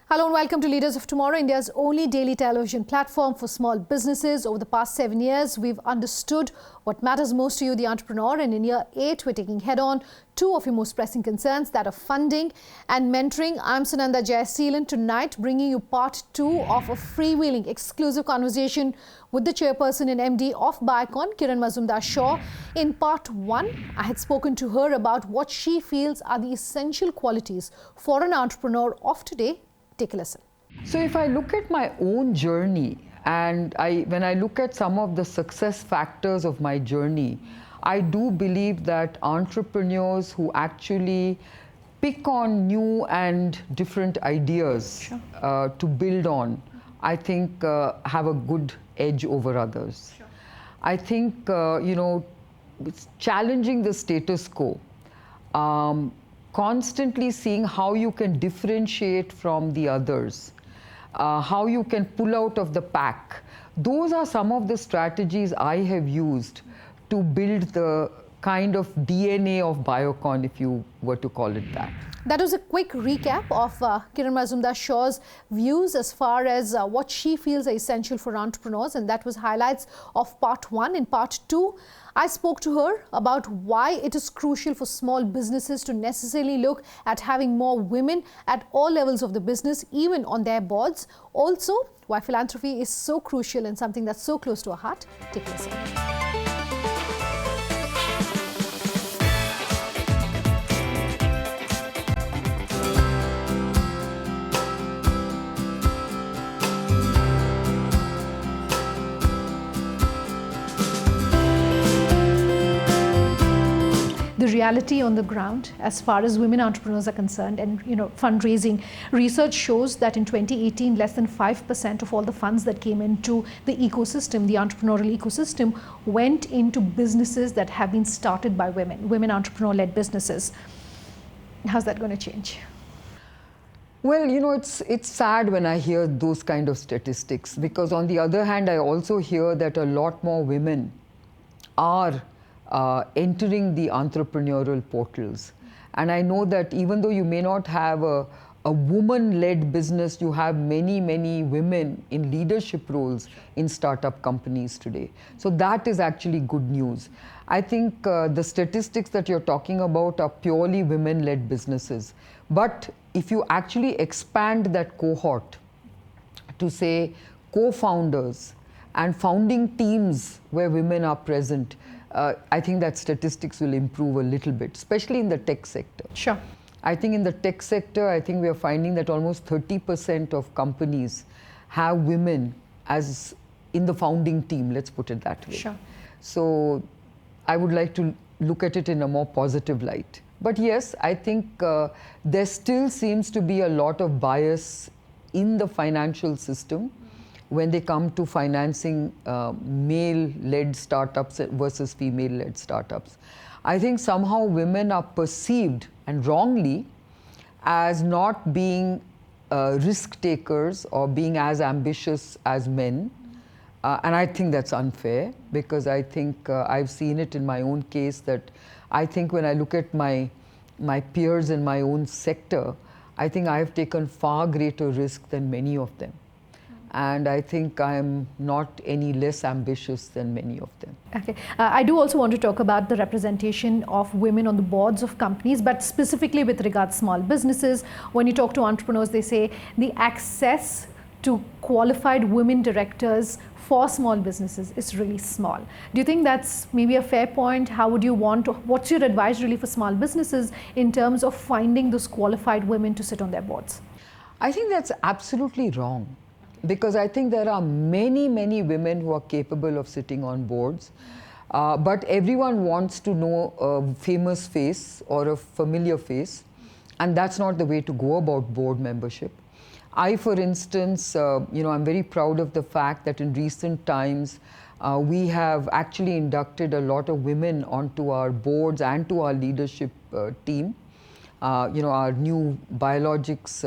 Hello and welcome to Leaders of Tomorrow, India's only daily television platform for small businesses. Over the past 7 years, we've understood what matters most to you, the entrepreneur, and in year 8, we're taking head-on two of your most pressing concerns, that of funding and mentoring. I'm Sunanda Jayaseelan, tonight bringing you part 2 of a freewheeling exclusive conversation with the Chairperson and MD of Biocon, Kiran Mazumdar Shaw. In part 1, I had spoken to her about what she feels are the essential qualities for an entrepreneur of today. Take a listen. So if I look at my own journey and when I look at some of the success factors of my journey, I do believe that entrepreneurs who actually pick on new and different ideas to build on, I think have a good edge over others. Sure. I think, it's challenging the status quo. Constantly seeing how you can differentiate from the others, how you can pull out of the pack. Those are some of the strategies I have used to build the kind of DNA of Biocon, if you were to call it that. That was a quick recap of Kiran Mazumdar Shaw's views as far as what she feels are essential for entrepreneurs, and that was highlights of part 1. In part 2, I spoke to her about why it is crucial for small businesses to necessarily look at having more women at all levels of the business, even on their boards. Also, why philanthropy is so crucial and something that's so close to our heart. Take a listen. The reality on the ground as far as women entrepreneurs are concerned and fundraising, research shows that in 2018 less than 5% of all the funds that came into the ecosystem, the entrepreneurial ecosystem, went into businesses that have been started by women entrepreneur-led businesses. How's that going to change? Well, it's sad when I hear those kind of statistics, because on the other hand, I also hear that a lot more women are entering the entrepreneurial portals. And I know that even though you may not have a woman-led business, you have many, many women in leadership roles in startup companies today. So that is actually good news. I think the statistics that you're talking about are purely women-led businesses. But if you actually expand that cohort to say co-founders and founding teams where women are present, I think that statistics will improve a little bit, especially in the tech sector. Sure. I think in the tech sector, I think we are finding that almost 30% of companies have women as in the founding team, let's put it that way. Sure. So I would like to look at it in a more positive light. But yes, I think there still seems to be a lot of bias in the financial system when they come to financing male-led startups versus female-led startups. I think somehow women are perceived, and wrongly, as not being risk takers or being as ambitious as men. And I think that's unfair, because I think I've seen it in my own case that I think when I look at my peers in my own sector, I think I've taken far greater risk than many of them. And I think I'm not any less ambitious than many of them. Okay. I do also want to talk about the representation of women on the boards of companies, but specifically with regards to small businesses. When you talk to entrepreneurs, they say the access to qualified women directors for small businesses is really small. Do you think that's maybe a fair point? How would you want to, what's your advice really for small businesses in terms of finding those qualified women to sit on their boards? I think that's absolutely wrong. Because I think there are many, many women who are capable of sitting on boards, but everyone wants to know a famous face or a familiar face, and that's not the way to go about board membership. For instance, I'm very proud of the fact that in recent times, we have actually inducted a lot of women onto our boards and to our leadership team. Our new biologics,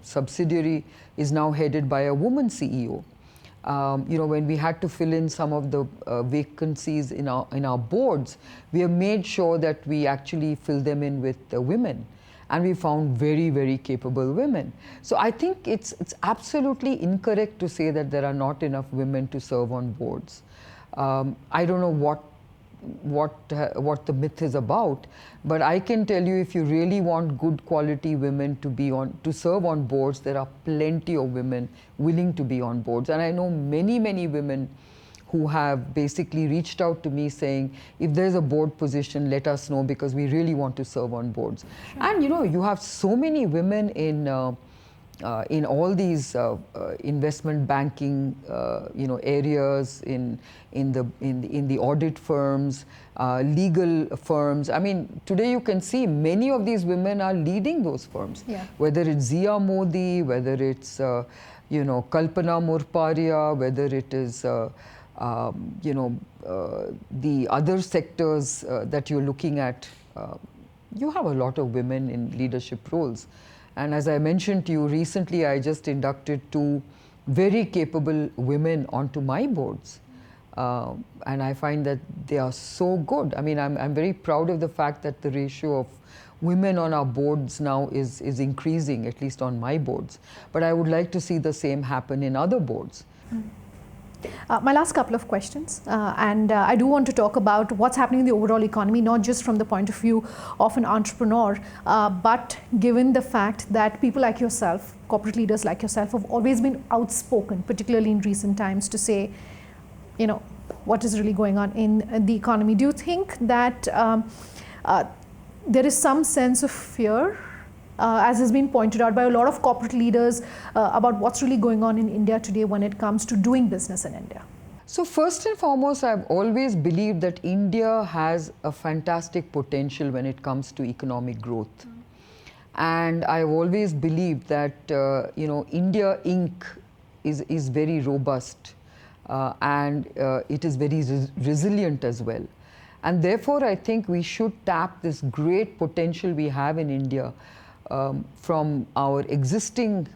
subsidiary is now headed by a woman CEO. When we had to fill in some of the vacancies in our boards, we have made sure that we actually fill them in with women. And we found very, very capable women. So I think it's absolutely incorrect to say that there are not enough women to serve on boards. I don't know what the myth is about, but I can tell you, if you really want good quality women to serve on boards, there are plenty of women willing to be on boards. And I know many, many women who have basically reached out to me saying, if there's a board position, let us know, because we really want to serve on boards. Sure. And you have so many women in all these investment banking areas, in the audit firms, legal firms. I mean, today you can see many of these women are leading those firms. Yeah. Whether it's Zia Modi, whether it's Kalpana Murparia, whether it is the other sectors that you're looking at, you have a lot of women in leadership roles. And as I mentioned to you, recently I just inducted 2 very capable women onto my boards. And I find that they are so good. I mean, I'm very proud of the fact that the ratio of women on our boards now is increasing, at least on my boards. But I would like to see the same happen in other boards. My last couple of questions, and I do want to talk about what's happening in the overall economy, not just from the point of view of an entrepreneur, but given the fact that people like yourself, corporate leaders like yourself, have always been outspoken, particularly in recent times, to say, what is really going on in the economy. Do you think that there is some sense of fear, as has been pointed out by a lot of corporate leaders, about what's really going on in India today when it comes to doing business in India? So first and foremost, I've always believed that India has a fantastic potential when it comes to economic growth. And I've always believed that, India Inc. is very robust and it is very resilient as well. And therefore, I think we should tap this great potential we have in India from our existing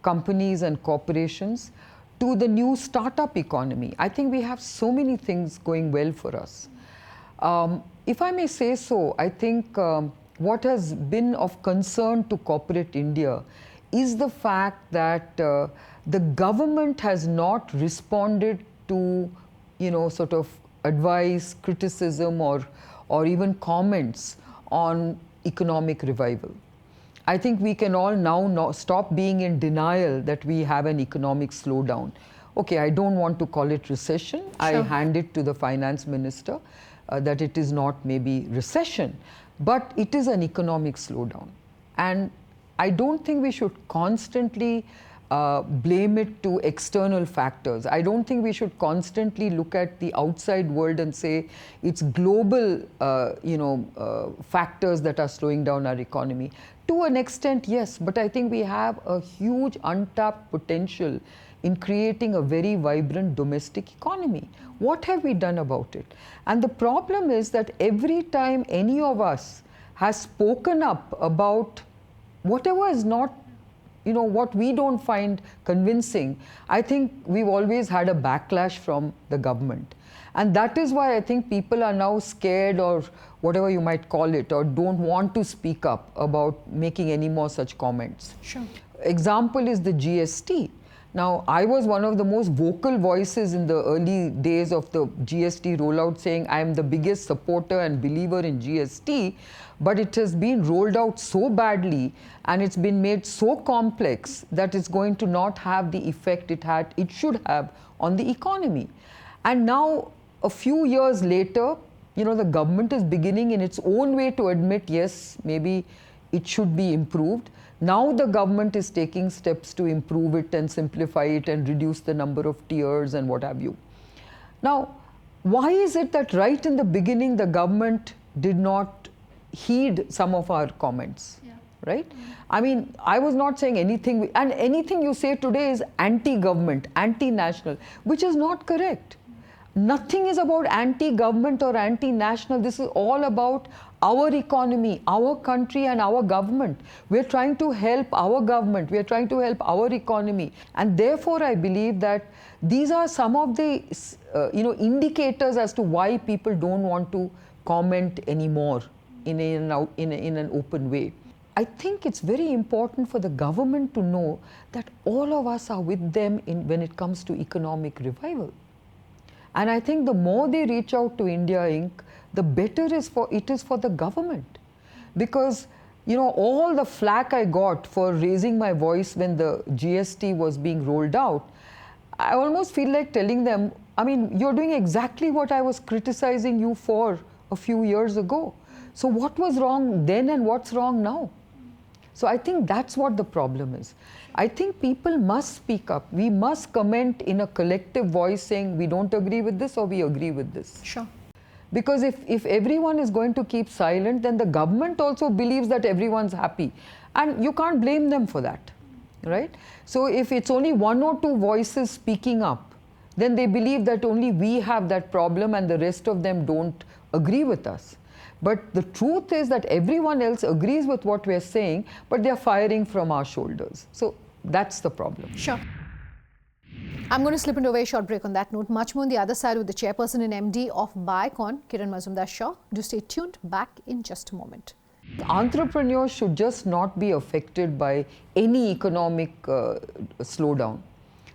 companies and corporations to the new startup economy. I think we have so many things going well for us. If I may say so, I think what has been of concern to corporate India is the fact that the government has not responded to, sort of advice, criticism, or even comments on economic revival. I think we can all now stop being in denial that we have an economic slowdown. Okay, I don't want to call it recession. Sure. I hand it to the finance minister that it is not maybe recession, but it is an economic slowdown. And I don't think we should constantly blame it to external factors. I don't think we should constantly look at the outside world and say it's global factors that are slowing down our economy. To an extent, yes, but I think we have a huge untapped potential in creating a very vibrant domestic economy. What have we done about it? And the problem is that every time any of us has spoken up about whatever is not, what we don't find convincing, I think we've always had a backlash from the government. And that is why I think people are now scared, or whatever you might call it, or don't want to speak up about making any more such comments. Sure. Example is the GST. Now, I was one of the most vocal voices in the early days of the GST rollout, saying I am the biggest supporter and believer in GST, but it has been rolled out so badly and it's been made so complex that it's going to not have the effect it should have on the economy. And now, a few years later, the government is beginning in its own way to admit, yes, maybe it should be improved. Now the government is taking steps to improve it and simplify it and reduce the number of tiers and what have you. Now, why is it that right in the beginning the government did not heed some of our comments? Yeah. right? I mean, I was not saying anything, and anything you say today is anti-government, anti-national, which is not correct. Nothing is about anti-government or anti-national. This is all about our economy, our country and our government. We're trying to help our government. We're trying to help our economy. And therefore, I believe that these are some of the indicators as to why people don't want to comment anymore in an open way. I think it's very important for the government to know that all of us are with them when it comes to economic revival. And I think the more they reach out to India Inc., the better it is for the government. Because, all the flack I got for raising my voice when the GST was being rolled out, I almost feel like telling them, I mean, you're doing exactly what I was criticizing you for a few years ago. So what was wrong then and what's wrong now? So I think that's what the problem is. I think people must speak up. We must comment in a collective voice saying we don't agree with this or we agree with this. Sure. Because if everyone is going to keep silent, then the government also believes that everyone's happy. And you can't blame them for that, right? So if it's only one or two voices speaking up, then they believe that only we have that problem and the rest of them don't agree with us. But the truth is that everyone else agrees with what we're saying, but they're firing from our shoulders. So that's the problem. Sure. I'm going to slip into a very short break on that note. Much more on the other side with the Chairperson and MD of Biocon, Kiran Mazumdar Shaw. Do stay tuned. Back in just a moment. Entrepreneurs should just not be affected by any economic slowdown.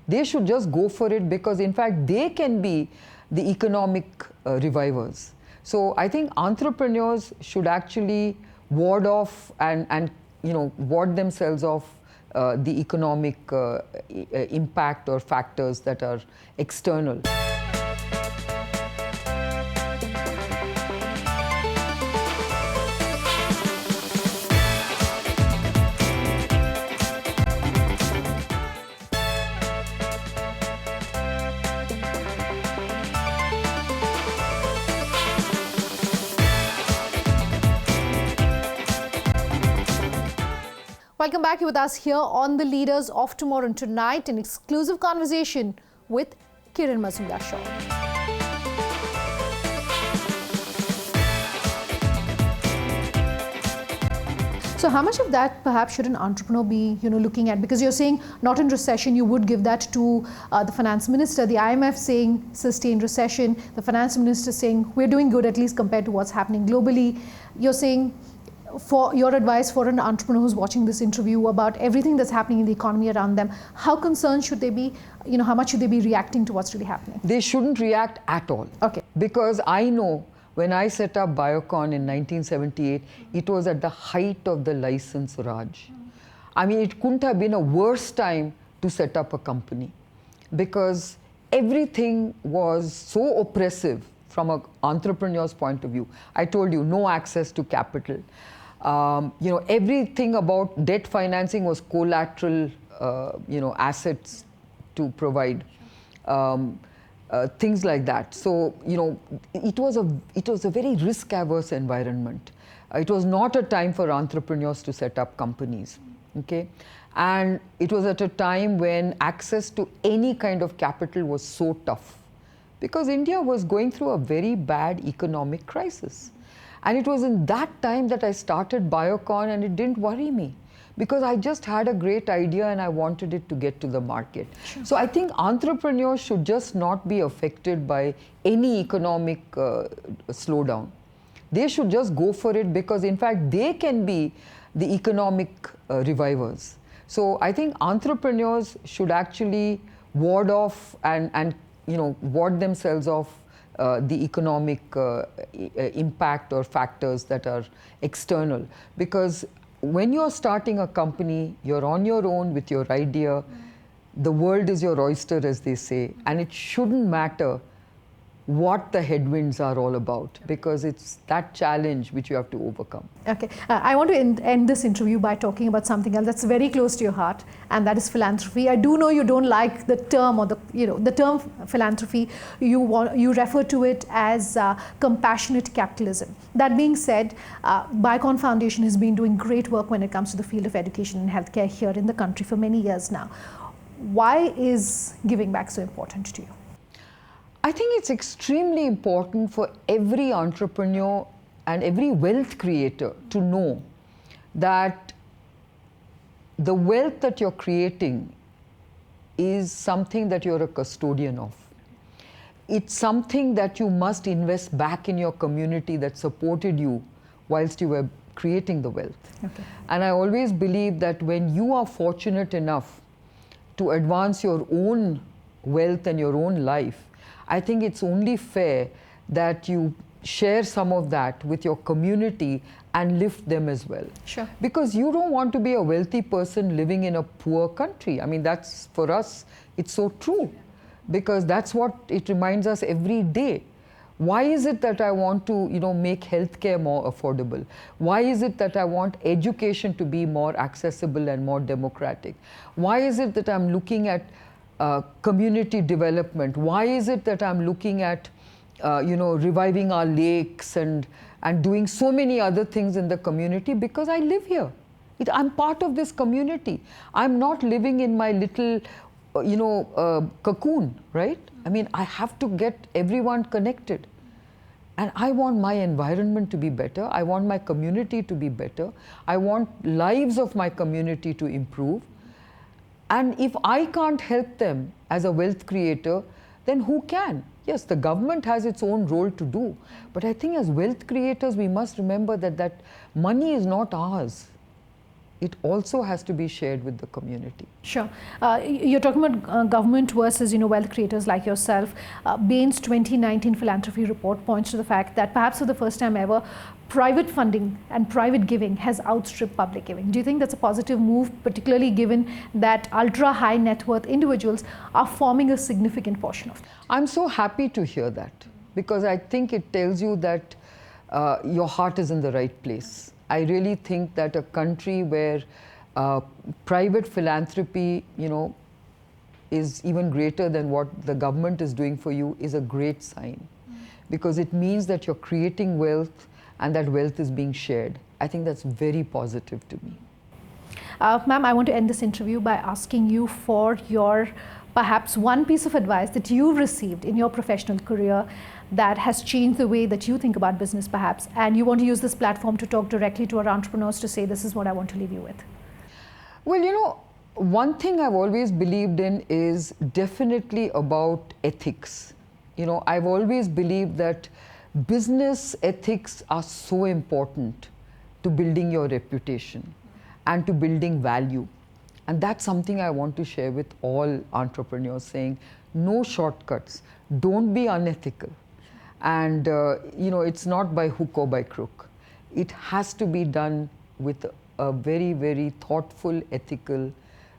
They should just go for it because, in fact, they can be the economic revivers. So I think entrepreneurs should actually ward off and ward themselves off the economic impact or factors that are external. Welcome back. You're with us here on the Leaders of Tomorrow, and tonight an exclusive conversation with Kiran Mazumdar Shaw. So how much of that perhaps should an entrepreneur be looking at? Because you're saying not in recession, you would give that to the finance minister. The IMF saying sustained recession. The finance minister saying we're doing good, at least compared to what's happening globally. You're saying, for your advice for an entrepreneur who's watching this interview about everything that's happening in the economy around them, how concerned should they be? How much should they be reacting to what's really happening? They shouldn't react at all. Okay. Because I know when I set up Biocon in 1978, it was at the height of the license Raj. I mean, it couldn't have been a worse time to set up a company because everything was so oppressive from an entrepreneur's point of view. I told you, no access to capital. Everything about debt financing was collateral, assets to provide, things like that. So, it was a very risk-averse environment. It was not a time for entrepreneurs to set up companies, okay? And it was at a time when access to any kind of capital was so tough because India was going through a very bad economic crisis. And it was in that time that I started Biocon, and it didn't worry me because I just had a great idea and I wanted it to get to the market. Sure. So I think entrepreneurs should just not be affected by any economic slowdown. They should just go for it because, in fact, they can be the economic revivers. So I think entrepreneurs should actually ward off and ward themselves off the economic impact or factors that are external. Because when you're starting a company, you're on your own with your idea. The world is your oyster, as they say, and it shouldn't matter what the headwinds are all about, because it's that challenge which you have to overcome. Okay, I want to end this interview by talking about something else that's very close to your heart, and that is philanthropy. I do know you don't like the term, or the term philanthropy. You refer to it as compassionate capitalism. That being said, Biocon Foundation has been doing great work when it comes to the field of education and healthcare here in the country for many years now. Why is giving back so important to you? I think it's extremely important for every entrepreneur and every wealth creator to know that the wealth that you're creating is something that you're a custodian of. It's something that you must invest back in your community that supported you whilst you were creating the wealth. Okay. And I always believe that when you are fortunate enough to advance your own wealth and your own life, I think it's only fair that you share some of that with your community and lift them as well. Sure. Because you don't want to be a wealthy person living in a poor country. I mean, that's, for us, it's so true, because that's what it reminds us every day. Why is it that I want to, make healthcare more affordable? Why is it that I want education to be more accessible and more democratic? Why is it that I'm looking at community development? Why is it that I'm looking at, reviving our lakes and doing so many other things in the community? Because I live here. I'm part of this community. I'm not living in my little, cocoon, right? I mean, I have to get everyone connected. And I want my environment to be better. I want my community to be better. I want lives of my community to improve. And if I can't help them as a wealth creator, then who can? Yes, the government has its own role to do. But I think as wealth creators, we must remember that money is not ours. It also has to be shared with the community. Sure. You're talking about government versus wealth creators like yourself. Bain's 2019 philanthropy report points to the fact that perhaps for the first time ever, private funding and private giving has outstripped public giving. Do you think that's a positive move, particularly given that ultra high net worth individuals are forming a significant portion of it? I'm so happy to hear that, because I think it tells you that your heart is in the right place. I really think that a country where private philanthropy, is even greater than what the government is doing for you is a great sign, because it means that you're creating wealth and that wealth is being shared. I think that's very positive to me. Ma'am, I want to end this interview by asking you for your perhaps one piece of advice that you received in your professional career that has changed the way that you think about business perhaps, and you want to use this platform to talk directly to our entrepreneurs to say, this is what I want to leave you with. Well, one thing I've always believed in is definitely about ethics. I've always believed that business ethics are so important to building your reputation and to building value. And that's something I want to share with all entrepreneurs, saying no shortcuts, don't be unethical. And, it's not by hook or by crook. It has to be done with a very, very thoughtful, ethical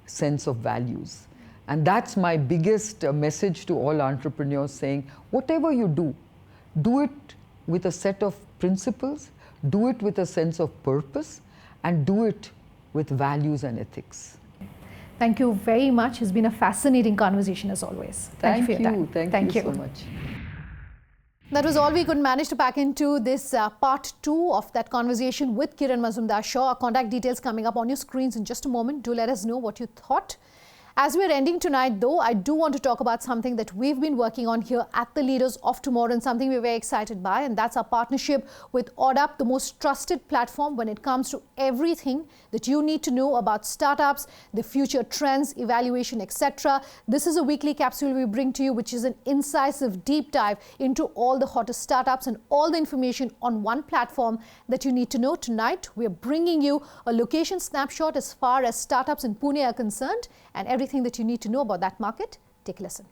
sense of values. And that's my biggest message to all entrepreneurs, saying, whatever you do it with a set of principles, do it with a sense of purpose, and do it with values and ethics. Thank you very much. It's been a fascinating conversation as always. Thank you for your time. Thank you so much. That was all we could manage to pack into this part 2 of that conversation with Kiran Mazumdar Shaw. Our contact details coming up on your screens in just a moment. Do let us know what you thought. As we're ending tonight, though, I do want to talk about something that we've been working on here at the Leaders of Tomorrow, and something we're very excited by, and that's our partnership with ODUP, the most trusted platform when it comes to everything that you need to know about startups, the future trends, evaluation, etc. This is a weekly capsule we bring to you, which is an incisive deep dive into all the hottest startups and all the information on one platform that you need to know. Tonight, we're bringing you a location snapshot as far as startups in Pune are concerned, and everything that you need to know about that market. Take a listen.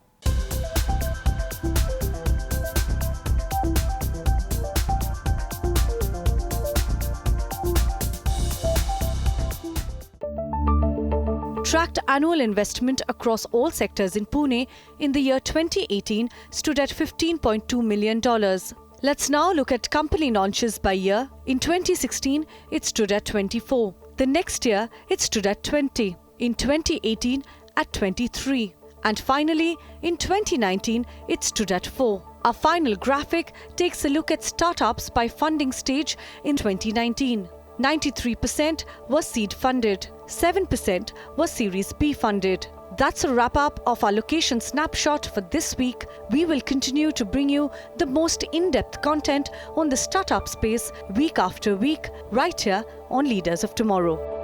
Tracked annual investment across all sectors in Pune in the year 2018 stood at $15.2 million. Let's now look at company launches by year. In 2016, it stood at 24. The next year, it stood at 20. In 2018, at 23. And finally, in 2019, it stood at 4. Our final graphic takes a look at startups by funding stage in 2019. 93% was seed funded, 7% was Series B funded. That's a wrap-up of our location snapshot for this week. We will continue to bring you the most in-depth content on the startup space week after week, right here on Leaders of Tomorrow.